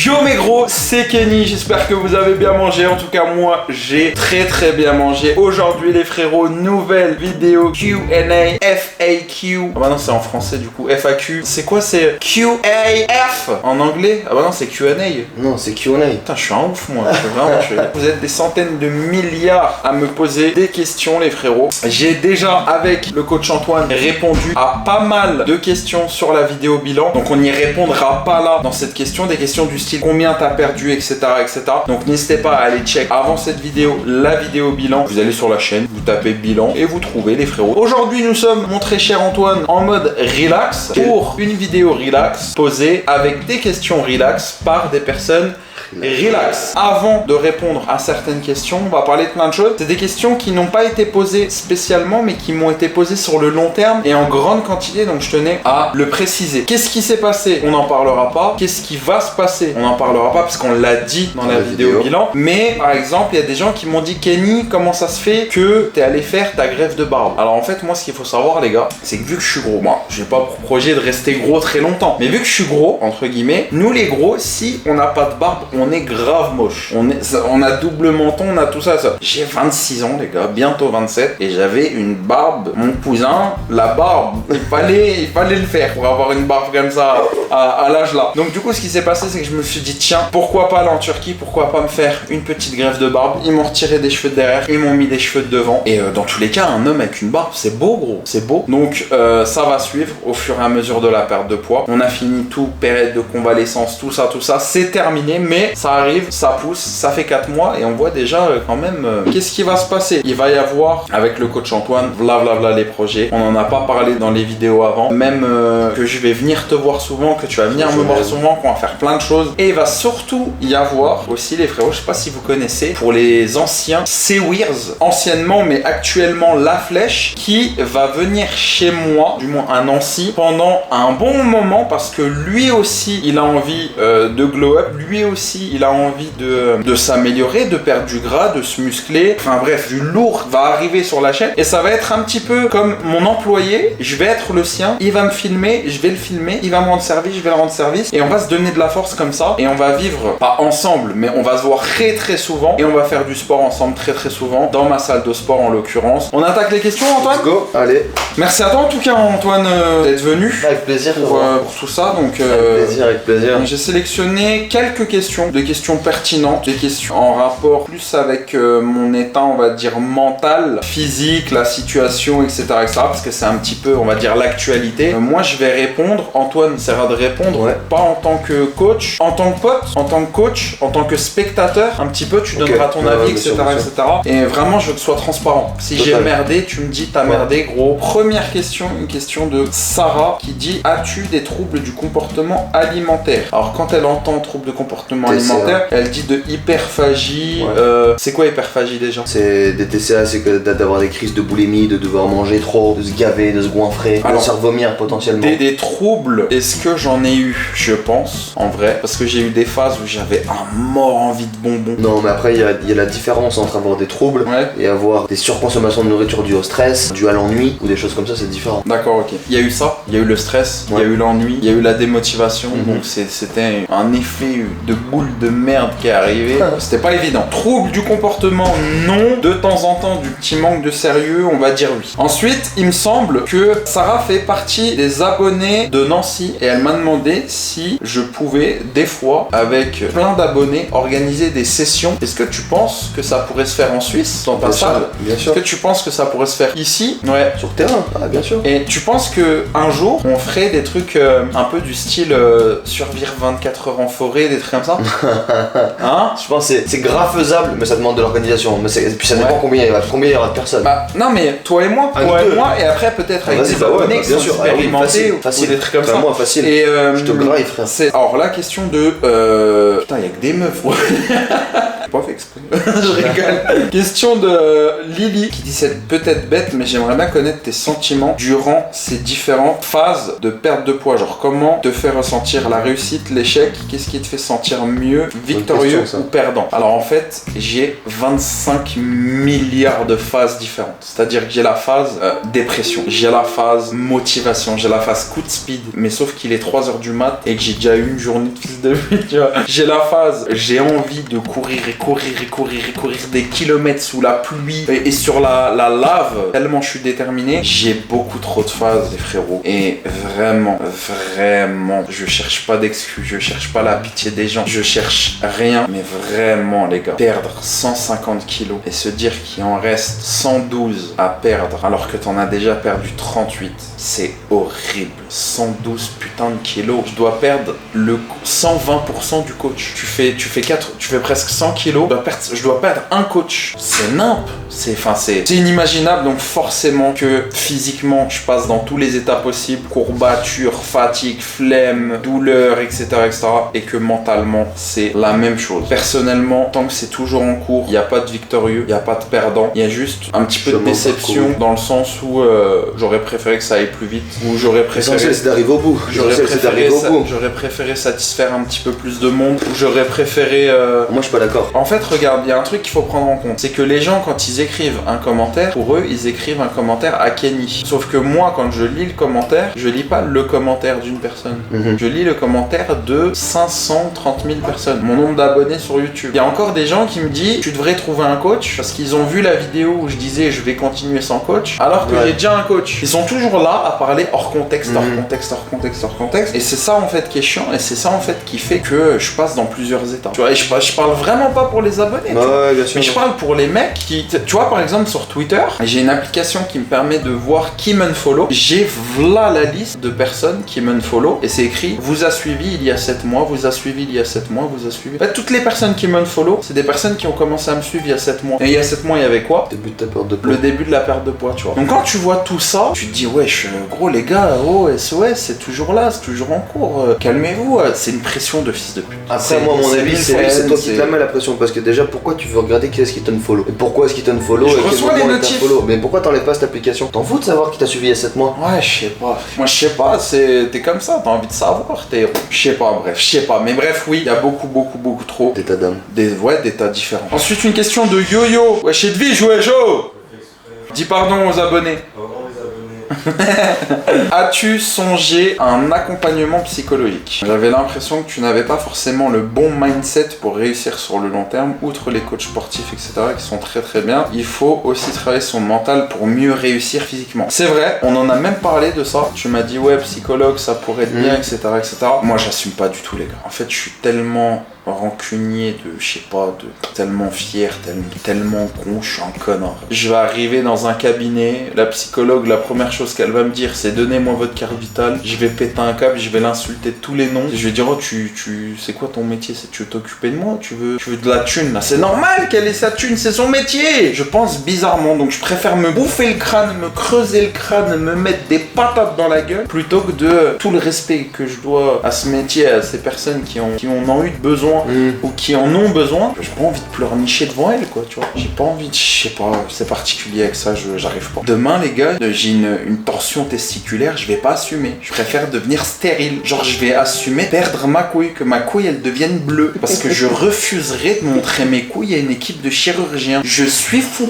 Yo mes gros, c'est Kenny, j'espère que vous avez bien mangé, en tout cas moi j'ai très bien mangé. Aujourd'hui les frérots, nouvelle vidéo Q&A, FAQ. Ah bah non c'est en français du coup, FAQ. C'est quoi, c'est QAF en anglais? Ah bah non c'est Q&A. Non c'est Q&A. Putain je suis un ouf moi, Vous êtes des centaines de milliards à me poser des questions les frérots. J'ai déjà avec le coach Antoine répondu à pas mal de questions sur la vidéo bilan. Donc on n'y répondra pas là dans cette question, des questions du style combien t'as perdu, etc. Donc n'hésitez pas à aller check avant cette vidéo la vidéo bilan. Vous allez sur la chaîne, vous tapez bilan et vous trouvez les frérots. Aujourd'hui nous sommes, mon très cher Antoine, en mode relax pour une vidéo relax posée avec des questions relax par des personnes relax. Avant de répondre à certaines questions, on va parler de plein de choses. C'est des questions qui n'ont pas été posées spécialement, mais qui m'ont été posées sur le long terme et en grande quantité, donc je tenais à le préciser. Qu'est-ce qui s'est passé? On n'en parlera pas. Qu'est-ce qui va se passer? On n'en parlera pas parce qu'on l'a dit dans la vidéo bilan. Mais par exemple, il y a des gens qui m'ont dit Kenny, comment ça se fait que t'es allé faire ta greffe de barbe? Alors en fait, moi, ce qu'il faut savoir, les gars, c'est que vu que je suis gros, moi, j'ai pas pour projet de rester gros très longtemps, mais vu que je suis gros, entre guillemets, nous les gros, si on n'a pas de barbe, on est grave moche. On a double menton, on a tout ça. J'ai 26 ans, les gars, bientôt 27, et j'avais une barbe. Mon cousin, la barbe, il fallait le faire pour avoir une barbe comme ça à l'âge là. Donc du coup, ce qui s'est passé, c'est que je me suis dit, tiens, pourquoi pas aller en Turquie, pourquoi pas me faire une petite greffe de barbe. Ils m'ont retiré des cheveux de derrière, ils m'ont mis des cheveux de devant. Et dans tous les cas, un homme avec une barbe, c'est beau, gros, c'est beau. Donc ça va suivre au fur et à mesure de la perte de poids. On a fini tout, période de convalescence, tout ça, c'est terminé, mais ça arrive, ça pousse, ça fait 4 mois et on voit déjà quand même qu'est-ce qui va se passer. Il va y avoir avec le coach Antoine, v'là les projets. On n'en a pas parlé dans les vidéos avant, même que je vais venir te voir souvent, que tu vas venir me voir souvent, qu'on va faire plein de choses. Et il va surtout y avoir aussi les frérots, je sais pas si vous connaissez, pour les anciens Sewirs, anciennement mais actuellement La Flèche, qui va venir chez moi, du moins à Nancy, pendant un bon moment parce que lui aussi il a envie de glow up, lui aussi il a envie de s'améliorer, de perdre du gras, de se muscler, enfin bref, du lourd va arriver sur la chaîne et ça va être un petit peu comme mon employé, je vais être le sien, il va me filmer, je vais le filmer, il va me rendre service, je vais le rendre service et on va se donner de la force comme ça et on va vivre, pas ensemble, mais on va se voir très souvent et on va faire du sport ensemble très souvent, dans ma salle de sport en l'occurrence. On attaque les questions, Antoine? Go, allez. Merci à toi en tout cas Antoine d'être venu. Avec plaisir pour tout ça, donc avec plaisir. J'ai sélectionné quelques questions, des questions pertinentes, des questions en rapport plus avec mon état, on va dire, mental, physique, la situation, etc. parce que c'est un petit peu, on va dire, l'actualité. Moi, je vais répondre, Antoine essaiera de répondre, pas en tant que coach, en tant que pote, en tant que coach, en tant que spectateur, un petit peu, tu donneras ton avis, etc., etc. Et vraiment, je veux que ce soit transparent. Si j'ai merdé, tu me dis, t'as merdé, gros. Première question, une question de Sarah qui dit, as-tu des troubles du comportement alimentaire? Alors, quand elle entend troubles de comportement alimentaire, elle dit de hyperphagie. C'est quoi hyperphagie déjà? C'est des TCA, c'est d'avoir des crises de boulimie, de devoir manger trop, de se gaver, de se goinfrer, de se faire vomir potentiellement. Des troubles, est-ce que j'en ai eu? Je pense, en vrai, parce que j'ai eu des phases où j'avais un mort envie de bonbons. Non, mais après, il y a la différence entre avoir des troubles et avoir des surconsommations de nourriture dues au stress, dues à l'ennui, ou des choses comme ça, c'est différent. D'accord, ok. Il y a eu ça, il y a eu le stress, il y a eu l'ennui, il y a eu la démotivation, donc c'était un effet de boule de merde qui est arrivé. C'était pas évident. Trouble du comportement, non. De temps en temps, du petit manque de sérieux, on va dire oui. Ensuite, il me semble que Sarah fait partie des abonnés de Nancy et elle m'a demandé si je pouvais, des fois, avec plein d'abonnés, organiser des sessions. Est-ce que tu penses que ça pourrait se faire en Suisse, dans ta salle? Bien sûr. Est-ce que tu penses que ça pourrait se faire ici? Ouais. Sur terrain? Ah, bien sûr. Et tu penses que un jour, on ferait des trucs un peu du style survivre 24 heures en forêt, des trucs comme ça? Hein? Je pense que c'est grave faisable, mais ça demande de l'organisation. Et puis ça dépend combien il y aura de personnes. Bah, non, mais toi et moi, et après peut-être avec des abonnés qui sont expérimentés ou des trucs comme ça. Moi, facile. Et je te graille, frère. Alors, la question de. Putain, il y a que des meufs. pas fait exprès. Je rigole. Question de Lily qui dit c'est peut-être bête, mais j'aimerais bien connaître tes sentiments durant ces différentes phases de perte de poids. Genre comment te fait ressentir la réussite, l'échec, qu'est-ce qui te fait sentir mieux, victorieux ou perdant. Alors en fait, j'ai 25 milliards de phases différentes. C'est-à-dire que j'ai la phase dépression, j'ai la phase motivation, j'ai la phase coup de speed, mais sauf qu'il est 3h du mat et que j'ai déjà eu une journée de fils de pute, tu vois. J'ai la phase, j'ai envie de courir des kilomètres sous la pluie et sur la lave, tellement je suis déterminé. J'ai beaucoup trop de phases, les frérots. Et vraiment, je cherche pas d'excuses, je cherche pas la pitié des gens, je cherche rien, mais vraiment, les gars, perdre 150 kilos et se dire qu'il en reste 112 à perdre alors que t'en as déjà perdu 38, c'est horrible. 112 putains de kilos. Je dois perdre le 120% du coach. Tu fais presque 100 kilos, je dois perdre un coach. C'est nimp. C'est inimaginable. Donc forcément que physiquement, je passe dans tous les états possibles, courbature, fatigue, flemme, douleur, etc., etc. Et que mentalement, c'est la même chose. Personnellement, tant que c'est toujours en cours, il n'y a pas de victorieux, il n'y a pas de perdant. Il y a juste un petit peu de déception dans le sens où j'aurais préféré que ça aille plus vite, ou j'aurais préféré c'est d'arriver au bout. J'aurais préféré satisfaire un petit peu plus de monde, ou j'aurais préféré... Moi je suis pas d'accord. En fait, regarde, il y a un truc qu'il faut prendre en compte, c'est que les gens, quand ils écrivent un commentaire, pour eux, ils écrivent un commentaire à Kenny. Sauf que moi, quand je lis le commentaire, je lis pas le commentaire d'une personne. Je lis le commentaire de 530 000 personnes. Mon nombre d'abonnés sur YouTube. Il y a encore des gens qui me disent, tu devrais trouver un coach, parce qu'ils ont vu la vidéo où je disais, je vais continuer sans coach, alors que j'ai déjà un coach. Ils sont toujours là à parler hors contexte, hors contexte. Et c'est ça en fait qui est chiant, et c'est ça en fait qui fait que je passe dans plusieurs états. Tu vois, et je parle vraiment pas pour les abonnés. Bien sûr, mais je parle pour les mecs qui, tu vois, par exemple sur Twitter, j'ai une application qui me permet de voir qui m'unfollow. J'ai là la liste de personnes qui m'unfollow, et c'est écrit vous a suivi il y a 7 mois, vous a suivi il y a 7 mois, vous a suivi. En fait, toutes les personnes qui m'unfollow, c'est des personnes qui ont commencé à me suivre il y a 7 mois. Et il y a 7 mois, il y avait quoi? Début de ta perte de poids. Le début de la perte de poids, tu vois. Donc quand tu vois tout ça, tu te dis wesh, gros les gars, oh SOS, c'est toujours là, c'est toujours en cours. Calmez-vous, c'est une pression de fils de pute. Après moi, mon avis, c'est toi qui te la mets la pression, parce que déjà, pourquoi tu veux regarder qui est-ce qui t'unfollow? Et pourquoi est-ce qu'il t'unfollow? Je reçois les notifs. Mais pourquoi t'enlèves pas cette application? T'en fous de savoir qui t'a suivi il y a 7 mois? Ouais, je sais pas. Moi, je sais pas, t'es comme ça, t'as envie de savoir. Je sais pas, bref, je sais pas. Mais bref, oui, il y a beaucoup trop d'états d'âme. D'états différents. Ensuite, une question de Yo-Yo. Wesh, Edwige, wesh, oh! Dis pardon aux abonnés. As-tu songé à un accompagnement psychologique? J'avais l'impression que tu n'avais pas forcément le bon mindset pour réussir sur le long terme, outre les coachs sportifs, etc., qui sont très bien. Il faut aussi travailler son mental pour mieux réussir physiquement. C'est vrai, on en a même parlé de ça. Tu m'as dit, ouais, psychologue, ça pourrait être bien, etc., etc. Moi, j'assume pas du tout, les gars. En fait, je suis tellement rancunier tellement fier, tellement con, je suis un connard. Je vais arriver dans un cabinet, la psychologue, la première chose qu'elle va me dire, c'est donnez-moi votre carte vitale. Je vais péter un câble, je vais l'insulter de tous les noms. Je vais dire, oh, c'est quoi ton métier? Tu veux t'occuper de moi? Tu veux de la thune là? C'est normal qu'elle ait sa thune, c'est son métier. Je pense bizarrement, donc je préfère me bouffer le crâne, me creuser le crâne, me mettre des patates dans la gueule, plutôt que de tout le respect que je dois à ce métier, à ces personnes qui en ont eu besoin. Ou qui en ont besoin, j'ai pas envie de pleurnicher devant elle, quoi, tu vois. J'ai pas envie de, je sais pas, c'est particulier avec ça, j'arrive pas. Demain, les gars, j'ai une torsion testiculaire, je vais pas assumer. Je préfère devenir stérile. Genre, je vais assumer perdre ma couille, que ma couille, elle devienne bleue. Parce que je refuserai de montrer mes couilles à une équipe de chirurgiens. Je suis fou.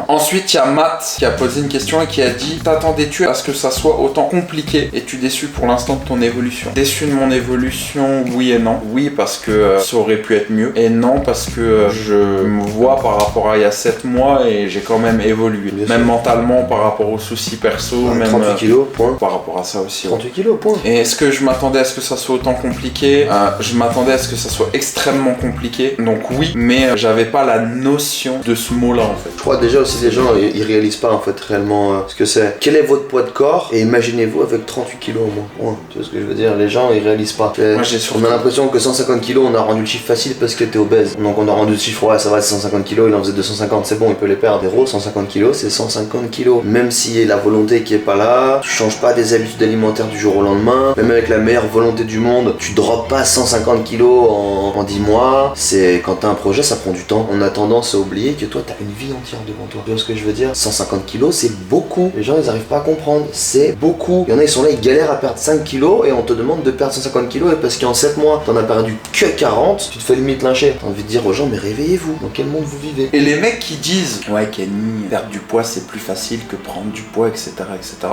Ensuite, il y a Matt qui a posé une question et qui a dit, t'attendais-tu à ce que ça soit autant compliqué? Es-tu déçu pour l'instant de ton évolution? Déçu de mon évolution, oui et non. Oui, parce que ça aurait pu être mieux, et non parce que je me vois par rapport à il y a 7 mois et j'ai quand même évolué, même mentalement par rapport aux soucis perso, même 38 kilos, point. Par rapport à ça aussi. 38 kilos, point. Et est-ce que je m'attendais à ce que ça soit autant compliqué? Je m'attendais à ce que ça soit extrêmement compliqué, donc oui, mais j'avais pas la notion de ce mot-là en fait. Je crois déjà aussi les gens ils réalisent pas en fait réellement ce que c'est. Quel est votre poids de corps? Et imaginez-vous avec 38 kilos au moins. Ouais, tu vois ce que je veux dire? Les gens ils réalisent pas. On a l'impression que 150 kilos on a rendu le chiffre facile parce que t'es obèse. Donc on a rendu le chiffre, ouais ça va, c'est 150 kilos, il en faisait 250, c'est bon, il peut les perdre. Héros, 150 kilos, c'est 150 kilos. Même si la volonté qui est pas là, tu changes pas des habitudes alimentaires du jour au lendemain, même avec la meilleure volonté du monde, tu drops pas 150 kilos en 10 mois. C'est quand t'as un projet, ça prend du temps. On a tendance à oublier que toi t'as une vie entière devant toi. Tu vois ce que je veux dire? 150 kilos, c'est beaucoup. Les gens ils arrivent pas à comprendre, c'est beaucoup. Il y en a, ils sont là, ils galèrent à perdre 5 kilos et on te demande de perdre 150 kilos et parce qu'en 7 mois t'en as perdu que 40, tu te fais limite lyncher. T'as envie de dire aux gens, mais réveillez-vous, dans quel monde vous vivez? Et les mecs qui disent ouais Kenny, perdre du poids c'est plus facile que prendre du poids, etc.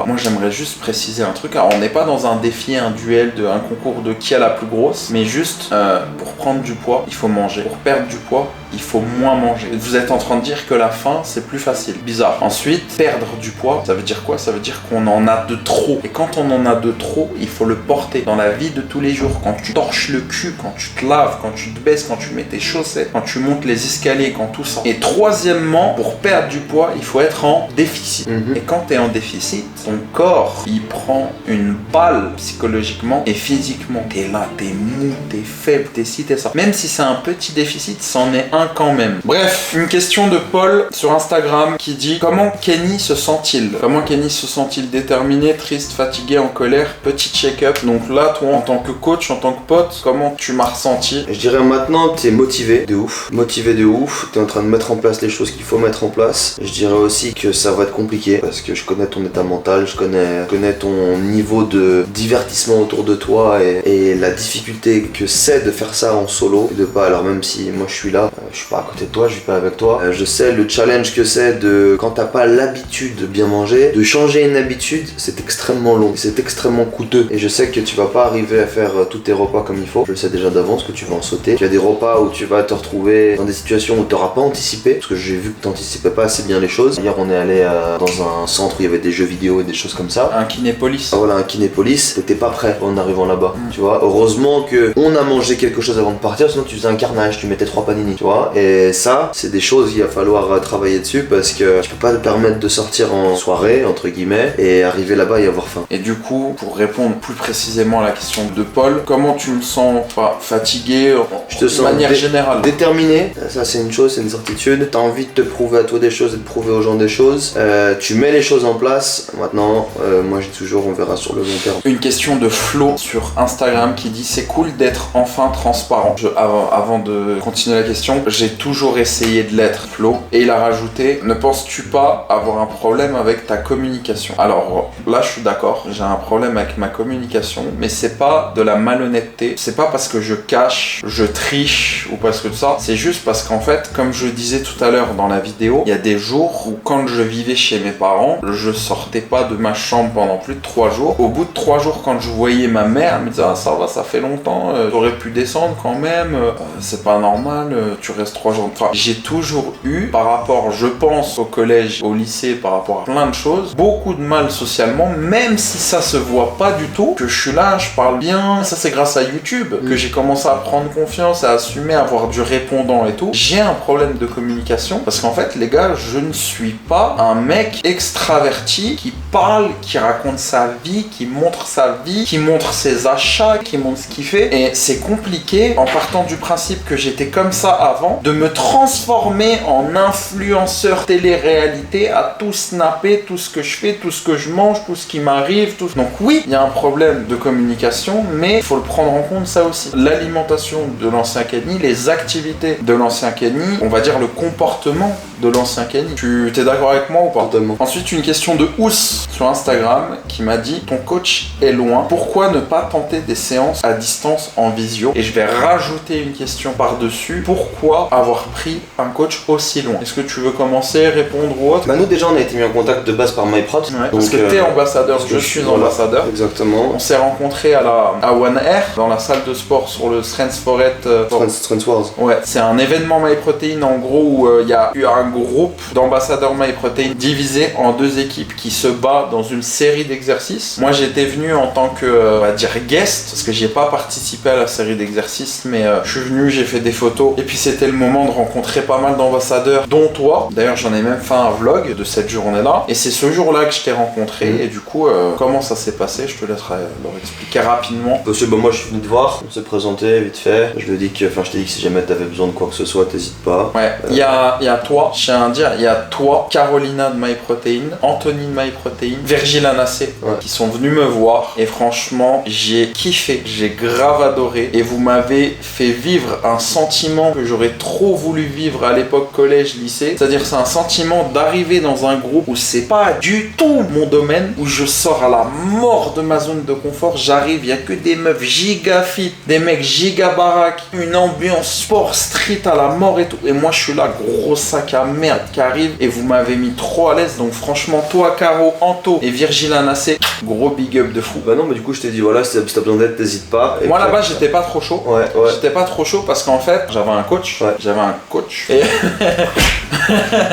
Moi j'aimerais juste préciser un truc. Alors on n'est pas dans un défi, un duel, un concours de qui a la plus grosse, mais juste pour prendre du poids il faut manger. Pour perdre du poids il faut moins manger. Vous êtes en train de dire que la faim c'est plus facile. Bizarre. Ensuite, perdre du poids, ça veut dire quoi? Ça veut dire qu'on en a de trop. Et quand on en a de trop, il faut le porter dans la vie de tous les jours. Quand tu torches le cul, quand tu te laves, quand tu te baisses, quand tu mets tes chaussettes, quand tu montes les escaliers, quand tout ça. Et troisièmement, pour perdre du poids, il faut être en déficit. Et quand tu es en déficit, ton corps, il prend une balle psychologiquement et physiquement. T'es là, t'es mou, t'es faible, t'es ci, t'es ça. Même si c'est un petit déficit, c'en est un quand même. Bref, une question de Paul sur Instagram qui dit comment Kenny se sent-il? Comment Kenny se sent-il? Déterminé, triste, fatigué, en colère? Petit check-up. Donc là, toi, en tant que coach, en tant que pote, comment tu m'as ressenti? Je dirais maintenant, t'es motivé de ouf. Motivé de ouf. T'es en train de mettre en place les choses qu'il faut mettre en place. Je dirais aussi que ça va être compliqué parce que je connais ton état mental, je connais ton niveau de divertissement autour de toi et la difficulté que c'est de faire ça en solo et de pas, alors même si moi je suis là, je suis pas à côté de toi, je suis pas avec toi, je sais le challenge que c'est de, quand t'as pas l'habitude de bien manger, de changer une habitude, c'est extrêmement long, c'est extrêmement coûteux et je sais que tu vas pas arriver à faire tous tes repas comme il faut, je le sais déjà d'avance que tu vas en sauter, il y a des repas où tu vas te retrouver dans des situations où t'auras pas anticipé, parce que j'ai vu que t'anticipais pas assez bien les choses. Hier on est allé dans un centre où il y avait des jeux vidéo et des choses comme ça. Un Kinépolis. Ah voilà, un Kinépolis, t'étais pas prêt en arrivant là-bas, tu vois. Heureusement que on a mangé quelque chose avant de partir, sinon tu faisais un carnage, tu mettais 3 panini, tu vois. Et ça, c'est des choses qu'il va falloir travailler dessus parce que tu peux pas te permettre de sortir en soirée, entre guillemets, et arriver là-bas et avoir faim. Et du coup, pour répondre plus précisément à la question de Paul, comment tu me sens fatigué je te sens manière générale? Déterminé, ça c'est une chose, c'est une certitude. T'as envie de te prouver à toi des choses et de prouver aux gens des choses. Tu mets les choses en place. Maintenant, moi j'ai toujours, on verra sur le long terme. Une question de Flo sur Instagram qui dit c'est cool d'être enfin transparent. Avant de continuer la question, j'ai toujours essayé de l'être, Flo. Et il a rajouté, ne penses-tu pas avoir un problème avec ta communication? Alors là, je suis d'accord, j'ai un problème avec ma communication, mais c'est pas de la malhonnêteté. C'est pas parce que je cache, je triche ou parce que de ça. C'est juste parce qu'en fait, comme je disais tout à l'heure dans la vidéo, il y a des jours où quand je vivais chez mes parents, je sortais pas de ma chambre pendant plus de 3 jours. Au bout de 3 jours, quand je voyais ma mère, elle me disait ah ça va, ça fait longtemps, t'aurais pu descendre quand même, c'est pas normal, tu restes 3 jours. Enfin, j'ai toujours eu, par rapport, je pense, au collège, au lycée, par rapport à plein de choses, beaucoup de mal socialement, même si ça se voit pas du tout, que je suis là, je parle bien. Ça c'est grâce à YouTube que j'ai commencé à prendre confiance, à assumer, à avoir du répondant et tout. J'ai un problème de communication parce qu'en fait les gars, je ne suis pas un mec extraverti qui parle, qui raconte sa vie, qui montre sa vie, qui montre ses achats, qui montre ce qu'il fait. Et c'est compliqué, en partant du principe que j'étais comme ça avant, de me transformer en influenceur télé-réalité, à tout snapper, tout ce que je fais, tout ce que je mange, tout ce qui m'arrive, tout. Donc oui, il y a un problème de communication, mais il faut le prendre en compte ça aussi. L'alimentation de l'ancien Kenny, les activités de l'ancien Kenny, on va dire le comportement de l'ancien Kenny. Tu t'es d'accord avec moi ou pas? Totalement. Ensuite, une question de Ous sur Instagram qui m'a dit ton coach est loin, pourquoi ne pas tenter des séances à distance en visio? Et je vais rajouter une question par-dessus, pourquoi avoir pris un coach aussi loin? Est-ce que tu veux commencer, répondre ou autre? Bah nous déjà on a été mis en contact de base par MyProt. Ouais, parce que t'es ambassadeur, je suis ambassadeur. Exactement. On s'est rencontrés à One Air, dans la salle de sport sur le Strength Wars. Ouais, c'est un événement MyProtein en gros où il y a eu un groupe d'ambassadeurs MyProtein divisé en 2 équipes qui se bat dans une série d'exercices. Moi j'étais venu en tant que, on va dire guest, parce que j'y ai pas participé à la série d'exercices, mais je suis venu, j'ai fait des photos, et puis c'était le moment de rencontrer pas mal d'ambassadeurs, dont toi. D'ailleurs j'en ai même fait un vlog de cette journée-là, et c'est ce jour-là que je t'ai rencontré, et du coup, comment ça s'est passé, je te laisserai leur expliquer rapidement. Parce que moi je suis venu te voir, on s'est présenté, vite fait. Je lui ai dit que, enfin, je t'ai dit que si jamais t'avais besoin de quoi que ce soit, t'hésites pas. Ouais, il y a toi, je tiens à dire, il y a toi, Carolina de MyProtein, Anthony de MyProtein, Virgile Anassé, qui sont venus me voir. Et franchement, j'ai kiffé, j'ai grave adoré. Et vous m'avez fait vivre un sentiment que j'aurais trop voulu vivre à l'époque collège, lycée. C'est-à-dire, c'est un sentiment d'arriver dans un groupe où c'est pas du tout mon domaine, où je sors à la mort de ma zone de confort. J'arrive, il y a que des meufs giga fit, des mecs giga baraques, une ambiance sport street à la mort et tout. Et moi, je suis là, gros sac à merde qui arrive. Et vous m'avez mis trop à l'aise. Donc franchement, toi, Caro, Anto et Virgile Anassé, gros big up de fou. Bah non, mais du coup, je t'ai dit, voilà, si t'as besoin d'aide, t'hésites pas. Et moi, là-bas, j'étais pas trop chaud. Ouais. J'étais pas trop chaud parce qu'en fait, j'avais un coach. Ouais. J'avais un coach. Et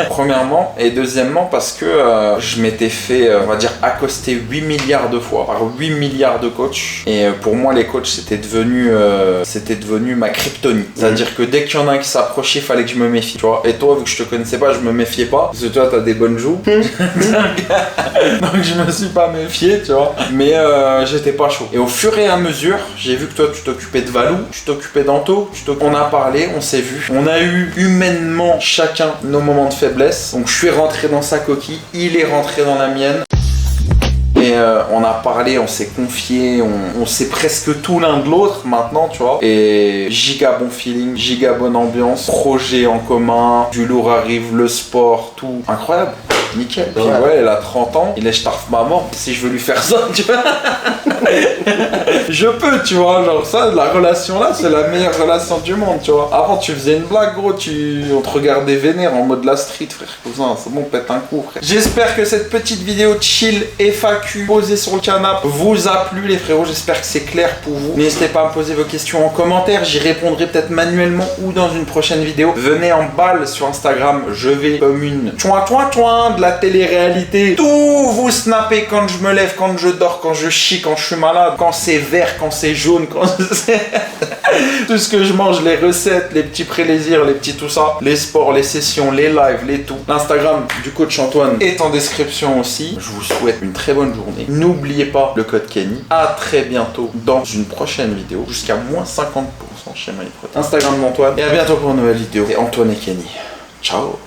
premièrement. Et deuxièmement, parce que je m'étais fait, on va dire, accoster 8 milliards de fois par 8 milliards de coachs. Et pour moi, les coachs, c'était devenu ma kryptonite. C'est-à-dire que dès qu'il y en a un qui s'approchait, il fallait que je me méfie. Tu vois. Et toi, vu que je te connaissais pas, je me méfiais pas. Parce que toi, t'as des bonnes joues. Donc, je me suis pas méfié, tu vois. Mais j'étais pas chaud. Et au fur et à mesure, j'ai vu que toi, tu t'occupais de Valou, tu t'occupais d'Anto, on a parlé, on s'est vu. On a eu humainement chacun nos moments de faiblesse. Donc, je suis rentré dans sa coquille, il est rentré dans la mienne. Et on a parlé, on s'est confié, on sait presque tout l'un de l'autre maintenant, tu vois. Et giga bon feeling, giga bonne ambiance, projet en commun, du lourd arrive, le sport, tout. Incroyable, nickel. Puis ouais, elle a 30 ans, il est starf maman. Si je veux lui faire ça, tu vois. Je peux, tu vois, genre ça, la relation là, c'est la meilleure relation du monde, tu vois. Avant, tu faisais une blague, gros, on te regardait vénère en mode la street, frère, cousin, c'est bon, pète un coup, frère. J'espère que cette petite vidéo chill FAQ posée sur le canapé vous a plu, les frérots. J'espère que c'est clair pour vous. N'hésitez pas à me poser vos questions en commentaire, j'y répondrai peut-être manuellement ou dans une prochaine vidéo. Venez en balle sur Instagram, je vais comme une toin de la télé-réalité. Tout vous snapper quand je me lève, quand je dors, quand je chie, quand je suis malade, quand c'est vert, quand c'est jaune, quand c'est... tout ce que je mange, les recettes, les petits plaisirs, les petits tout ça, les sports, les sessions, les lives, les tout. L'Instagram du coach Antoine est en description aussi. Je vous souhaite une très bonne journée. N'oubliez pas le code Kenny. À très bientôt dans une prochaine vidéo. Jusqu'à moins 50% chez MyProtein. Instagram d'Antoine. Et à bientôt pour une nouvelle vidéo. Et Antoine et Kenny. Ciao.